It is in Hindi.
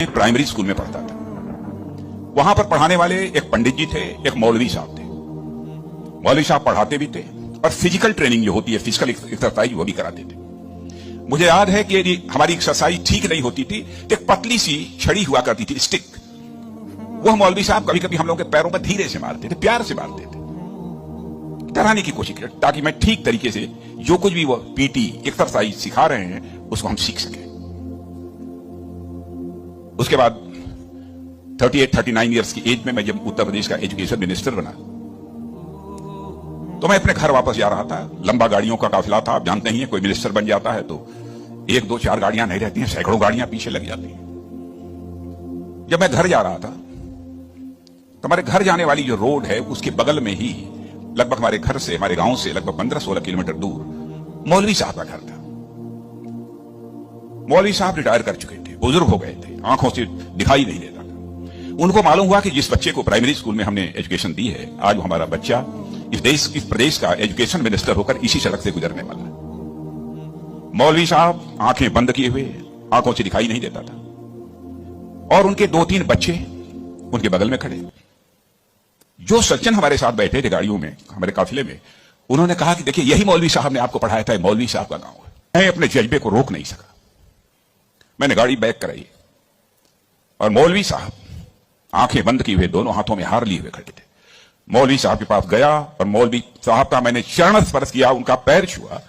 प्राइमरी स्कूल में पढ़ता था। वहां पर पढ़ाने वाले एक पंडित जी थे, एक मौलवी साहब थे। मौलवी साहब पढ़ाते भी थे और फिजिकल ट्रेनिंग जो होती है, फिजिकल एक्सरसाइज, वो भी कराते थे। मुझे याद है कि यदि हमारी एक्सरसाइज ठीक नहीं होती थी तो एक पतली सी छड़ी हुआ करती थी, स्टिक। वह मौलवी साहब कभी कभी हम लोगों के पैरों पर धीरे से मारते थे, प्यार से मारते थे, डराने की कोशिश करते, ताकि मैं ठीक तरीके से जो कुछ भी वो पीटी एक्सरसाइज सिखा रहे हैं उसको हम सीख सकें। उसके बाद 38-39 इयर्स की एज में मैं जब उत्तर प्रदेश का एजुकेशन मिनिस्टर बना तो मैं अपने घर वापस जा रहा था। लंबा गाड़ियों का काफिला था, आप जानते ही हैं, कोई मिनिस्टर बन जाता है तो 1, 2, 4 गाड़ियां नहीं रहती हैं, सैकड़ों गाड़ियां पीछे लग जाती हैं। जब मैं घर जा रहा था तो हमारे घर जाने वाली जो रोड है उसके बगल में ही, लगभग हमारे घर से, हमारे गांव से लगभग 15-16 किलोमीटर दूर मौलवी साहब का घर था। मौलवी साहब रिटायर कर चुके थे, बुजुर्ग हो गए थे, आंखों से दिखाई नहीं देता था। उनको मालूम हुआ कि जिस बच्चे को प्राइमरी स्कूल में हमने एजुकेशन दी है, आज वो हमारा बच्चा इस प्रदेश का एजुकेशन मिनिस्टर होकर इसी सड़क से गुजरने वाला है। मौलवी साहब आंखें बंद किए हुए, आंखों से दिखाई नहीं देता था, और उनके 2-3 बच्चे उनके बगल में खड़े। जो सज्जन हमारे साथ बैठे थे गाड़ियों में, हमारे काफिले में, उन्होंने कहा कि देखिए, यही मौलवी साहब ने आपको पढ़ाया था, मौलवी साहब का गांव है। मैं अपने जज्बे को रोक नहीं सका, मैंने गाड़ी बैक कराई और मौलवी साहब आंखें बंद किए हुए, दोनों हाथों में हार लिए हुए खड़े थे। मौलवी साहब के पास गया और मौलवी साहब का मैंने चरण स्पर्श किया, उनका पैर छुआ